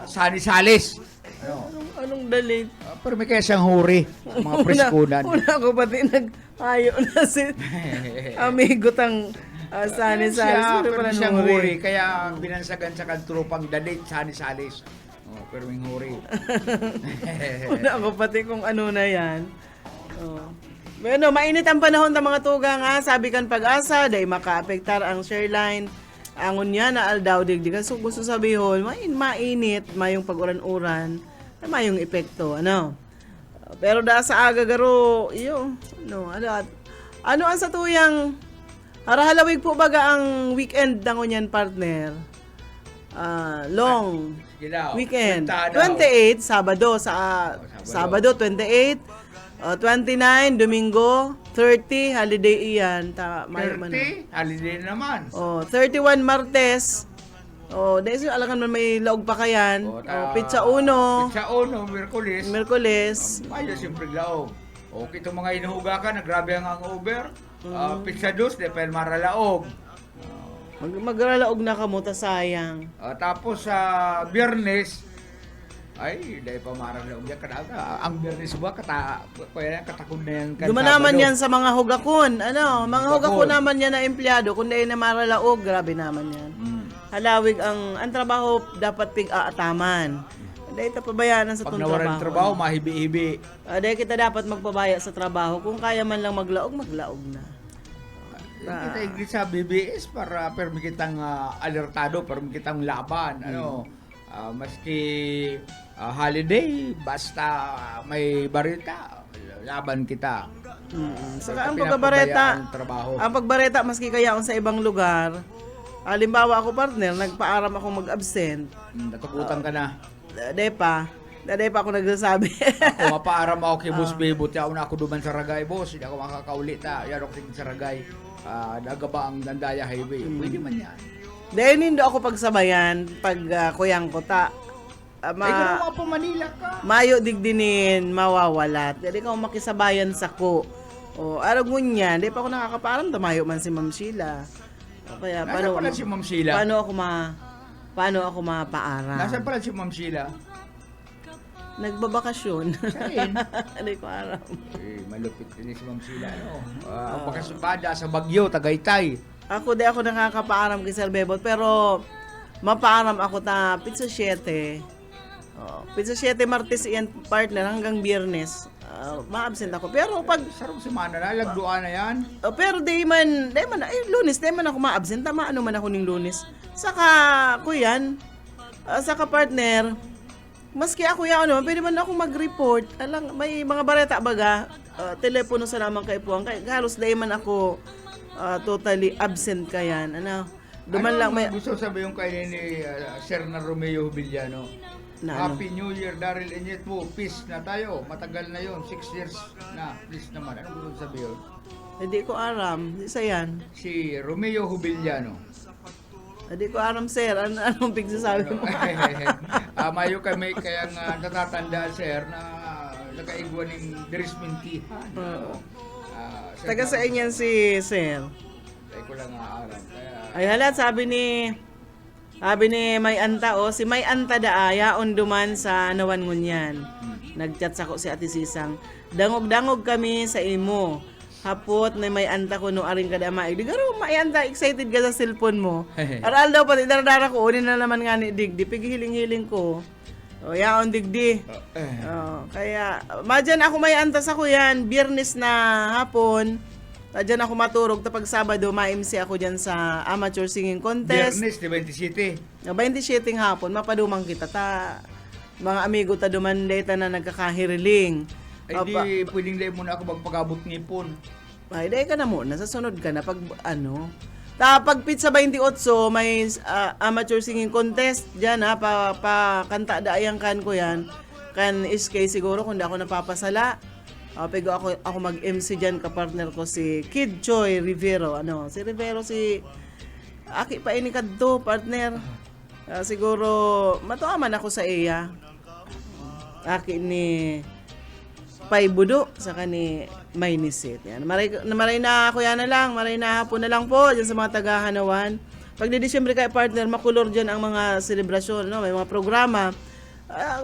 Sunny Salis. Anong dalit? Pero may kaya siyang huri. Mga preskunan. Una ko pati nag-ayo na si amigo tang Sunny Salis. Pero siyang huri. Kaya binansagan sa kantropang the late Sunny Salis. Pero may huri. Una ko pati kung ano na yan. Bueno, mainit ang panahon ng mga tuga nga. Sabi kan Pag-asa, dahil makaapektar ang shareline. Angon niya na aldaw digdigan. So gusto sabihon, mainit, mayong pag-uran-uran, mayong epekto, Pero da sa aga garo, ano ang satuyang harahalawig po baga ang weekend nangon yan, partner? Long weekend. 28 Sabado Sabado 28. 29, Domingo, 30, holiday iyan. 30, holiday naman. 31, Martes. Dahil alangan man may laog pa kayan. Pizza 1. Pizza 1, Merkules. Ayaw siyempre laog. Itong mga inuhuga ka, nagrabe ang hangover. Pizza 2, depende maralaog. Magralaog na kamuta, sayang. Tapos sa Biyernes, ay, dahil pa maralaog yan. Ang Biyernes ba, katakod na yan. Dumanaman yan sa mga hugakon. Mga hugakon naman yan na empleyado. Kung dahil na maralaog, grabe naman yan. Halawig ang trabaho dapat pig-aataman. Dahil pabayaan sa itong trabaho. Pag nawaran trabaho, mahibi-hibi. Dahil kita dapat magpabaya sa trabaho. Kung kaya man lang maglaog na. Kita igli sa BBS para permi kitang alertado, permi kitang laban. Maski holiday, basta may barita, laban kita. Saka ang pagbareta, maski kaya ako sa ibang lugar, halimbawa ako, partner, nagpaaram ako mag-absent. Natukutan ka na. Dahil pa ako nagsasabi. Ako mapaaram ako kay Boss Bebot. Ako na ako duman sa Ragay, boss. Hindi ako makakaulit. Yan ako sa Ragay. Nagaba ang Dandaya Highway. Pwede man yan. Dahil hindi ako pagsabayan pag kuyang ko ta. Kung mga po Manila ka. Mayo digdinin, mawawalat. Dahil ikaw makisabayan sa ko. Araw ngunyan, di pa ako nakakapaaram. Tamayo man si Ma'am Sheila. Kaya Nasaan pala si Ma'am Sheila? Paano ako mapaaram? Nasaan pala si Ma'am Sheila? Nagbabakasyon. Saan? Hindi ko alam. Malupit din si Ma'am Sheila. Bakasubada sa Bagyo, Tagaytay. Ako nakakapaaram kay Sir Bebot, pero mapaaram ako ta pizza 7. Pizza 7 Martes iyan, partner, hanggang Biyernes. Ma-absent ako. Pero pag sarong semana na, lagduan na yan. pero Lunes, di man ako ma-absent. Tama, man ako ning Lunes. Saka, kuyan, saka partner, Maski ako yan, ano, pwede man ako mag-report. Alang, may mga bareta baga, telepono sa naman kay Puang. Kaya halos dahil man ako totally absent ka yan. Ano, duman lang may... gusto sabihin kay ni Sir na Romeo Villano? Na ano? Happy New Year, Daryl Inyet mo. Peace na tayo. Matagal na yon, 6 years na. Please naman. Ano gusto sabihin? Hindi ko aram. Isa yan. Si Romeo Villano. Hindi ko aram, sir. Anong pigsasabi mo? Mayo kami kayang natatandaan, sir, na nakaigwa ng Dirisminti. Taga sa inyan si sir. Ay ko lang aaram. Kaya... Ay halat, sabi ni May Anta, si May Anta yaon duman sa nawan ngunyan. Nagchat sa ko si Ate Sisang. Dangog-dangog kami sa imo. Hapot na May Anta ko no aring kada maig. Di garo May Anta, excited ka sa cellphone mo. Aral daw pati daradara ko unin na naman nga ni Digdi. Pighiling-hiling ko. O yaon Digdi. Kaya madyan ako May Anta sa ko yan. Biyernes na hapon. Diyan ako maturog tapag Sabado ma-MC ako diyan sa amateur singing contest. Biyernes, di 27. 27 hapon mapadumang kita ta mga amigo ta duman data na nagkakahiriling. Ay di pwedeng dahil muna ako magpagabot ngipon. Ay dahil ka na muna sasunod ka na pag ano. Ta pag pizza 28 may amateur singing contest diyan ha pa kanta daayang kan ko yan. Kan SK siguro kung di ako napapasala. Pego ako mag-MC dyan kapartner ko si Kid Choy Rivero. Si Rivero Aki pa ini kadto partner. Siguro matuaman ako sa iya. Aki ni Pay Budo sa kani Maynisit. Yan. Maray na ako yan na lang. Maray na hapon na lang po dyan sa mga taga-Hanawan. Pag di Disyembre kay partner, makulor dyan ang mga selebrasyon. No? May mga programa.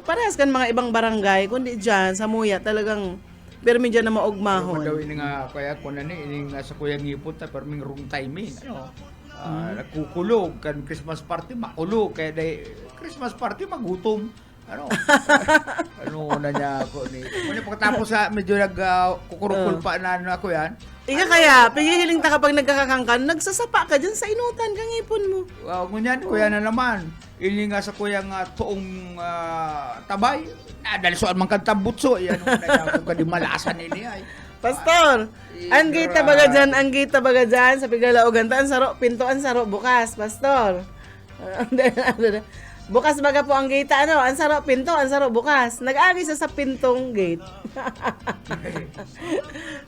Parehas kan mga ibang barangay. Kundi dyan sa Muya talagang permi dyan na maugmahon. Daw ini nga kaya ko na ni ini nga sa kuya ngipon ta perming room timing. Nagkukulog kan Christmas party makulog kaya dai Christmas party magutom. Na niya ako ni. Muna pagkatapos sa medyo kukurukul pa na ako yan. Ika kaya, pigihiling ta kapag nagkakakangkan, nagsasapa ka dyan sa inutan kang ipon mo. Ngunyan, kuya na naman. Ini nga sa kuya nga tuong tabay. Dahil man kang tambutso. Yan na niya kung kadimalasan ini ay. Pastor, ang gita baga dyan sa Pigalaogan ta, ang saro, pinto ang saro, bukas, Pastor. Bukas baga po ang gate, ang saro, pinto, ang saro, bukas. Nag-agi sa pintong gate.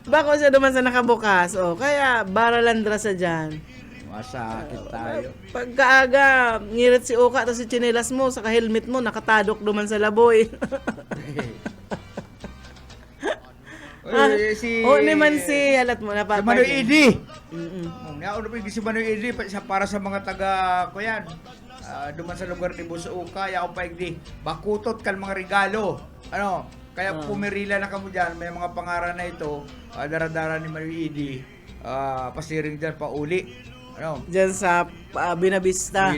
Bako siya duman sa nakabukas. Kaya, baralandra sa dyan. Masakit tayo. Pagkaaga, ngirit si Uka, tapos si chinelas mo, saka helmet mo, nakatadok duman sa laboy. Naman si halat mo na pa. Si Manoy Edi. Si Manoy Edi para sa mga taga ko yan. Duman sa lugar ni Boss Uka, yaw pa igdi. Bakutot kan mga regalo. Kaya pumirila na kamo diyan, may mga pangaran na ito, daradara ni Manoy Edi. Pasiring diyan pa uli. Diyan sa Binavista.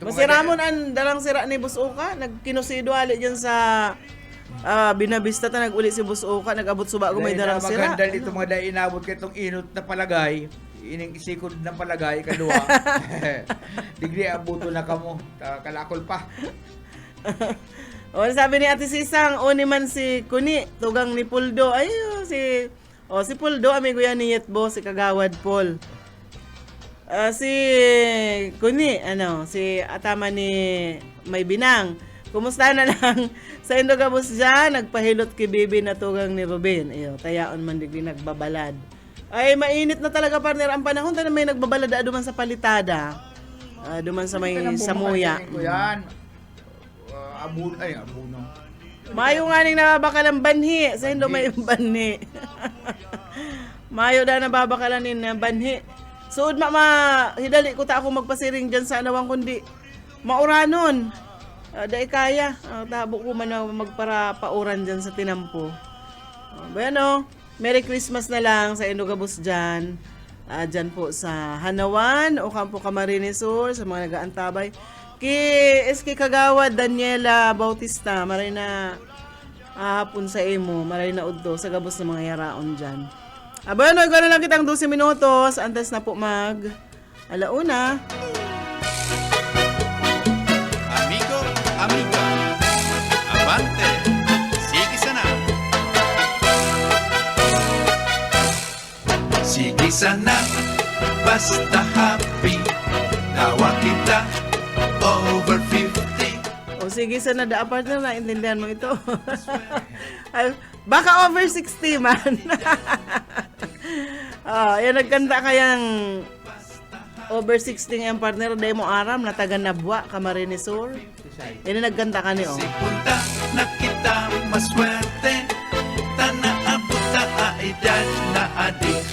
Masira mo ang dalang sira ni Boss Uka, nagkinusido ali diyan sa Binavista ta nag-uli si Boss Uka, nag-abot suba ko may dalang sira. Maganda dito mga dahil inabot kay itong inot na palagay, ining isikod na palagay, kaluwa. Digdi abuto na kamo, kalakol pa. Sabi ni Ate Sisang, ni man si Kuni, tugang ni Puldo. Si Puldo, amigo yan ni Yetbo, si Kagawad Paul. Si Kuni, si atama ni May Binang. Kumusta na lang sa Indogabos dyan, nagpahilot kay Bibi na tugang ni Ruben. Tayaon man digdi nagbabalad. Ay, mainit na talaga partner ang panahon. Tayo may nagbabalad duman sa Palitada. Duman sa may Samuya. Abuno. Mayo nga ning nababakalang banhi. Sa Indo may banhi. Mayo na nababakalan ng banhi. Suod hidali ko ta ako magpasiring dyan sa anawang kundi mauranon. Dahil kaya, tabo ko man magpara pauran dyan sa tinampo. Bueno, Merry Christmas na lang sa Indogabos dyan. Dyan po sa Hanawan o Campo Camarines Sur, sa mga nag-aantabay. SK Kagawad, Daniela Bautista, maray na hapon sa imo, maray na udto sa gabos ng mga yaraon dyan. Bueno, ikaw na lang kitang 12 minutos, antes na po alauna. Amigo, amiga. maswerte. Sige sana. Sige sana, basta happy. Tawa kita, over 50. O sige, sana da partner, naintindihan mo ito. Ay, baka over 60 man. Yan nagkanta kayang over 60 ang partner, day mo aram, na taga Nabwa, Camarines Sur. Yan ang nagkanta ka ni, Si punta na kita maswerte. Tanaabuta aedad na adik.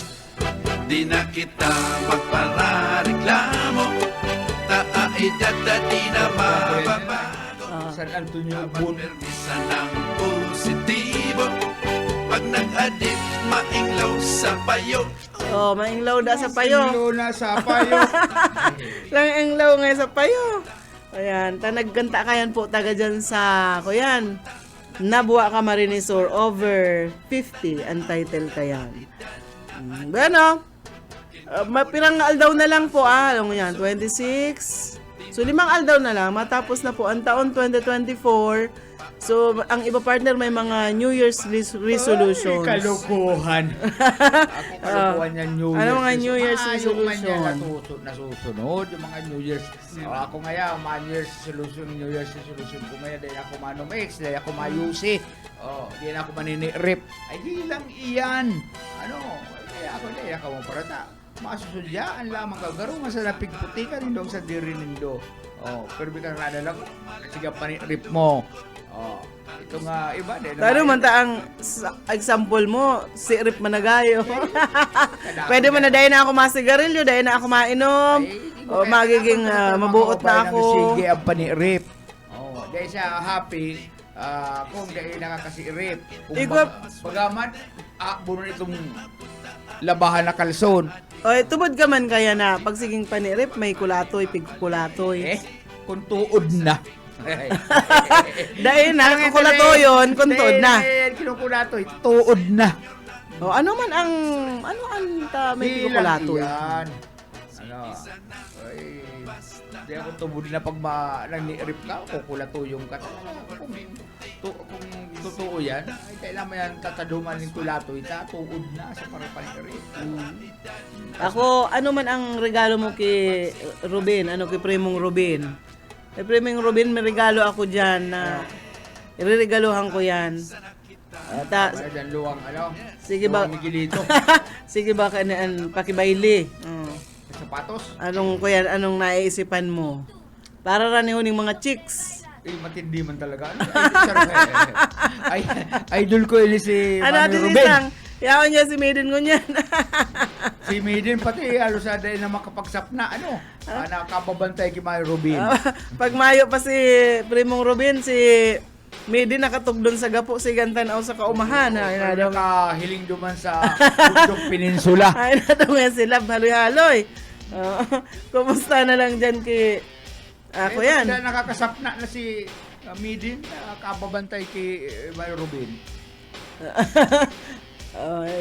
Di na kita magparareklamo. Taaedad na di na mababago. San Antonio Bun. Permisa ng positibo. Pag nag-addict, mainglaw sa payo. Oh, mainglaw da sa payo. Silo na sa payo. Lang inglaw ngay sa payo. Ayan, nagkanta kayan po taga dyan sa, kuyan, Nabwa, Camarines Sur, over 50 ang title kayan. Bueno, pirang aldaw na lang po, alam mo yan, 26. So, 5 aldaw na lang, matapos na po ang taon 2024. So, ang iba partner may mga New Year's resolutions. Ay, kalukuhan. Ako kalukuhan yan, New Year's. Ano mga New Year's resolution? Nasusunod, yung mga New Year's. Ako ngayon, mga New Year's resolution ko ngayon, dahil ako manomix, dahil ako mayusi, dahil ako maninirip. Ay, di lang iyan. Dahil ako mo parata. Masusulyaan lamang ka. Garo nga sa napigputikan nindo sa diri nindo. Pero biglang nadalag, sige panirip mo. Ito nga iba din. Tano man ta ang example mo, si Rip Managayo. Pwede mo na dahil na ako masigarilyo, dahil na ako mainom, o magiging mabuot na ako. Sige ang panirip. Dahil siya happy, kung dahil nakakasirip. Kung bagaman, buno itong labahan na kalson. Tubod ka man kaya na, pag siging panirip, may kulatoy, pigkulatoy. Kung tuod na. Dahil na, kukulatoyon, kung tuod na. Kinukulatoy, tuod na. Ano may pigkulatoy? Di ako tubod na pag nag-rip ka, kukulatuyong ka. Kung totoo yan, ay kailangan mo yan tataduman ng kulatoy, tuod na sa pare-pare-rip. Ako, ano man ang regalo mo kay Ruben, kay Primong Ruben? Kay Primong Ruben, may regalo ako dyan na ireregaluhan ko yan. Dyan luwang, sige ba? Luwang Miguelito. Sige ba, pakibaili? Sapatos? Anong naiisipan mo? Para ranihuning mga chicks. Matindi man talaga. Idol ko yun si Mami Ruben. Yawan niya si Maiden ko niyan. Si Maiden pati halos aday na makapagsapna nakababantay kay Mami Ruben. Pag mayo pa si Primong Ruben, si Maiden nakatugdon sa gapo si Gantanaw sa kaumahan. Nakahiling duman sa Bundok Peninsula. Ay na daw nga sila haloy-haloy. Kumusta na lang dyan kay ako yan. Nakakasapna na si Maiden, nakababantay kay Mami Ruben.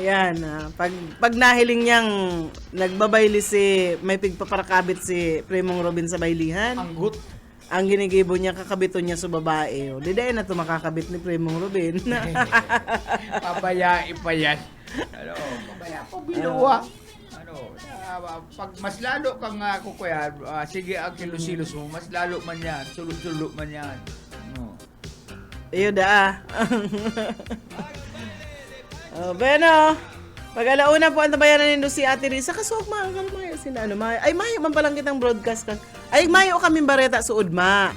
Yan. Pag nahiling niyang nagbabayli may pigpaparakabit si Primong Ruben sa baylihan. Ang ginigibo niya, kakabito niya sa babae. Di dahil na ito makakabit ni Primong Ruben. Pabayai pa yan. Pabaya pa biluwa. Pag mas lalo kang kukuyan, sige ang kilusilos mo, mas lalo man yan, sulo-sulo man yan. Iyo da. Bueno, pag alauna po ang tabayanan nindo si Ate Risa, kasuog ay mayo man palang kitang broadcast ka. Ay mayo kami bareta sa Udma.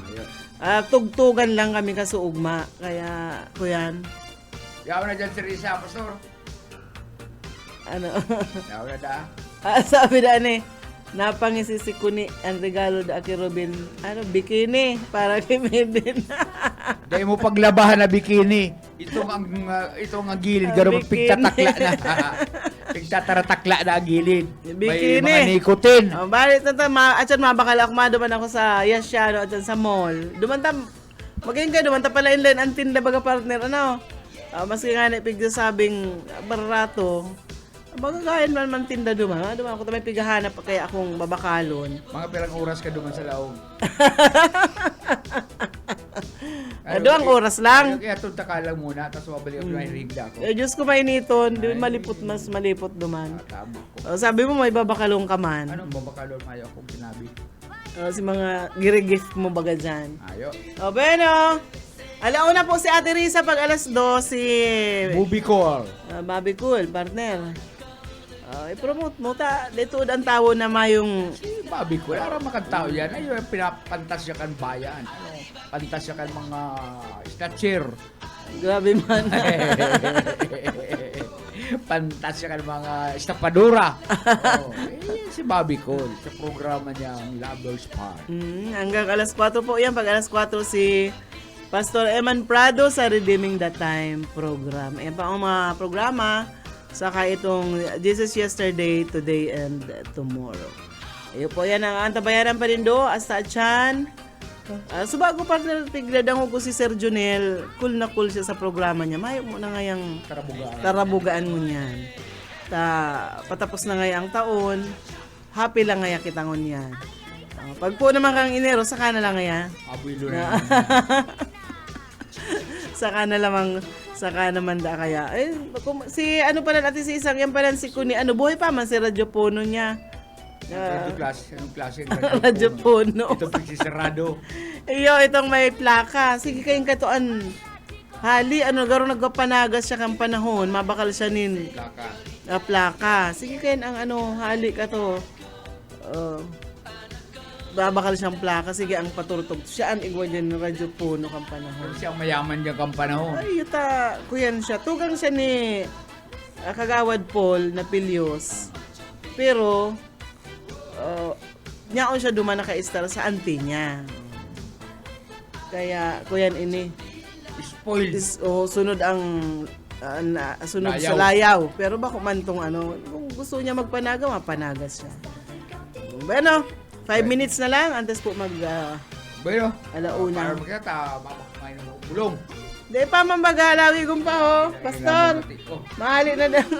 Tugtugan lang kami kasuugma. Kaya, kuyan. Yaw na dyan si Risa, Pastor. Yaw na da. Sabi na napangisisi ko ni ang regalo da kay Robin, bikini para kay Maiden. Dahil mo paglabahan na bikini. Ito ang gilid, garo magpigtatakla na. Pigtataratakla na ang gilid. Bikini. May mga nikotin. Balit na atyan mabakala ako duman ako sa Yasiano atyan sa mall. Duman ta pala inline ang tinda baga partner maski nga na pigdasabing barato. Magagayan man tinda duman ako tamay pigahanap kaya akong babakalon. Mga pirang oras ka duman sa laog. Doang oras lang. Kaya tunta ka lang muna, tapos mabalik ako na higda ko. Diyos ko mainiton, di mas malipot duman. Tama ko. Sabi mo may babakalong ka man. Anong babakalor mayo akong sinabi? Si mga gire-gift mo baga dyan. Ayo. Bueno. Alauna po si Ate Risa pag alas 12. Movie call. Bobby Cool, partner. I-promote mo ta. Dito ang tawo na mayong Si Bobby ko, araw makantao yan. Ayun, pinapantasya kan bayan. Ano, pantasya kan mga snatcher. grabe man. Pantasya kan mga estapadura. Si Bobby Cole, sa programa niyang Lovers Park. Hanggang alas 4 po yan. Pag alas 4 si Pastor Eman Prado sa Redeeming the Time program. Ayan pa ang mga programa. Saka itong Jesus Yesterday, Today, and Tomorrow. Ayun po yan ang antabayaran pa rin do. Hasta Chan. Subago partner, tigladang ko si Sir Junel. Cool na cool siya sa programa niya. Mayo mo na ngayang tarabugaan mo niyan. Patapos na ngayang taon. Happy lang ngaya kitangon yan. Pag po naman kang Enero, saka na lang ngaya. Abuelo na. Saka naman da kaya. Si ano pala natin si isang yan pala si Kuni. Buhay pa man si Radyo Puno niya. Anong klase? Radyo Puno. Ito pigsisarado. Itong may plaka. Sige kayong katuan. Hali, garo nagpapanagas siya kang panahon. Mabakal siya nin. Plaka. Sige kayo ang hali ka to. Babakal siyang plaka. Sige ang paturtog. Siya ang igwa dyan ng Radyo Puno kang panahon. Siya ang mayaman dyan kang panahon. Ay, kuyan siya. Tugang siya ni Kagawad Paul na Pilyos. Pero, niyaon siya duman naka-star sa auntie niya. Kaya, kuyan ini. Spoiled. Sunod ang sunod Layaw. sa layaw. Pero bako man tong kung gusto niya magpanaga, mapanagas siya. Bueno, 5 minutes na lang, antes po Bueno, alauna. para magkita, mamakain ng bulong. Di pa mambagalawi kung pa Pastor. Mahali na din.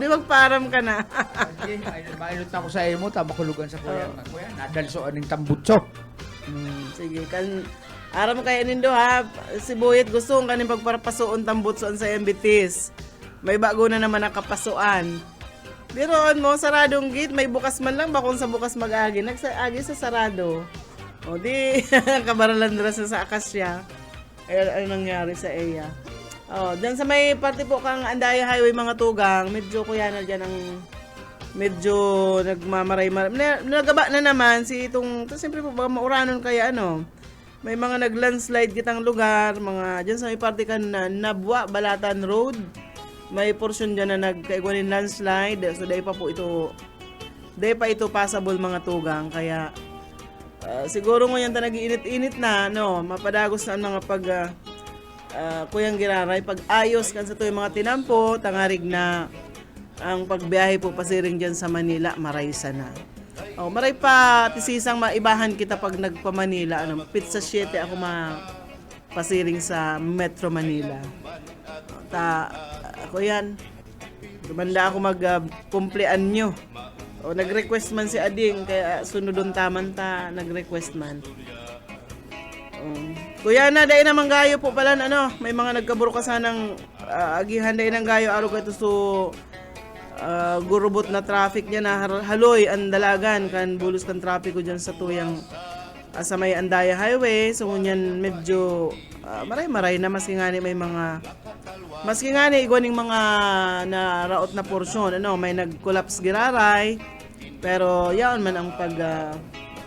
Di magparam ka na. Sige, mainot na ako sa iyo mo, makulugan sa kuya. Kuya, nadalsoan ng tambutso. Sige, aram kayo nindo ha. Si Buyet gusto kong kaning pagparapasuon tambutsoan sa MBTs. May bago na naman nakapasuan. Biroon mo, saradong gate, may bukas man lang ba kung sa bukas mag-agi? Nagsa-agi sa sarado. O di, kabaralandras na sa Akasya. Ano nangyari sa EYA? Dyan sa may parte po kang Andaya Highway mga tugang, medyo kuya na dyan ang medyo nagmamaray-maray. Nagaba na naman si itong, siyempre po ba mauranon kaya may mga nag-landslide kitang lugar, mga dyan sa may parte kan Nabwa, Balatan Road. May portion dyan na nagkaigwanin landslide. So, dahil pa ito passable mga tugang. Kaya, siguro ngayon nag-iinit-init na, mapadagos na ang mga kuyang giraray. Pag-ayos kan sa ito yung mga tinampo, tangarig na ang pagbiyahe po pasiring dyan sa Manila, maraysa na. Maray pa, tisisang maibahan kita pag nagpa-Manila. Pizza 7 ako pasiring sa Metro Manila. Ako yan. Dumanda ako mag-kumplean nyo. Nag-request man si Ading, kaya sunodon taman nag-request man. Kuya na, dahil naman gayo po pala, may mga nagkaburo ka sanang agihan dahil ng gayo, araw ka ito gurubot na traffic niya na haloy, ang dalagan, kan bulos kan traffic ko dyan sa tuyang sa may Andaya Highway. So, ngunyan medyo maray-maray na maski nga ni may mga igwaning mga naraot na porsyon, may nag-collapse giraray, pero yaon man ang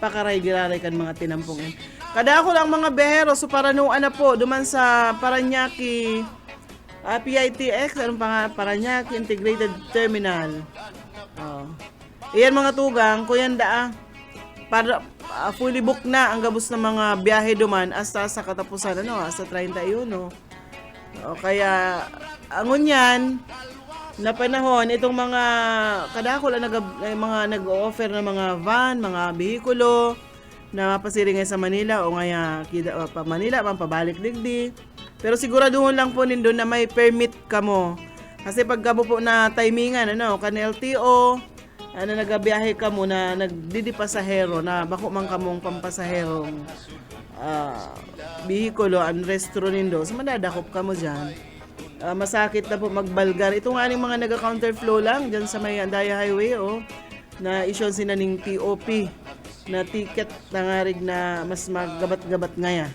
pakaray giraray kan mga tinampong yan. Kada ako lang mga behero, so paranuan na po duman sa Paranaque PITX, Paranaque Integrated Terminal. Iyan mga tugang, kuyan para fully book na ang gabos ng mga biyahe duman hasta sa katapusan hasta 31. Kaya angon yan na panahon itong mga kadako lang mga nag-o-offer ng mga van, mga behikulo na mapasiring sa Manila o ngaya pa Manila man pabalik digdi. Pero siguraduhon lang po nindo na may permit ka mo. Kasi pag kamo po na timingan kan LTO nagabiyahe ka mo na nagdidipasahero na bako man kamong pampasaherong bihikulo ang restro nindo, so madadakop ka mo dyan. Masakit na po magbalgar. Ito nga mga naga-counterflow lang dyan sa may Andaya Highway, na isyon sila ng TOP na ticket na nga rig na mas magabat-gabat ngaya.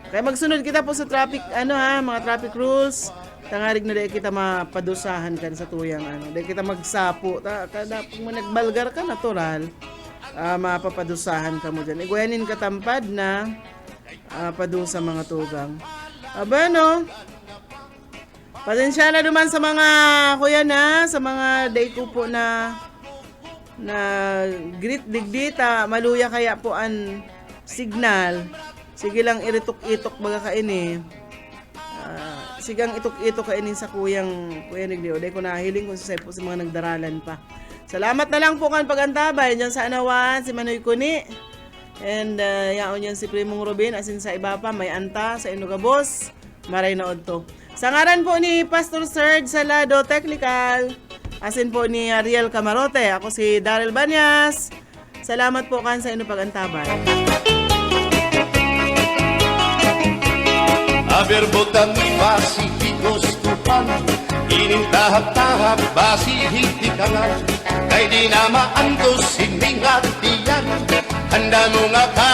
Kaya magsunod kita po sa traffic, mga traffic rules. Tangarig na dahil kita mapadusahan kan sa tuyang dahil kita magsapo. Kada pag nagbalgar ka, natural, mapapadusahan ka mo dyan. Iguyanin ka tampad na padusa mga tugang. Aba, no? Pasensya na duman sa mga kuya na, sa mga day ko po na grit digdita, maluya kaya po ang signal. Sige lang iritok-itok baga kaini. Sigang itok-itok kainin sa kuya nigdio. Day ko nahiling kung sa mga nagdaralan pa. Salamat na lang po kan pagantabay dyan sa Anawan, si Manoy Kuni. And yaon yan si Primong Robin, asin sa iba pa, may anta sa Inugabos. Maray na odto. Sa ngaran po ni Pastor Serge Salado Technical, asin po ni Ariel Camarote, ako si Daryl Banyas. Salamat po kan sa inyo pagantabay. Aberbotan basi higustupan, inintahap-tahap basi hitikangan, kay di na maantos hindi nga tiyan, handa mo nga ka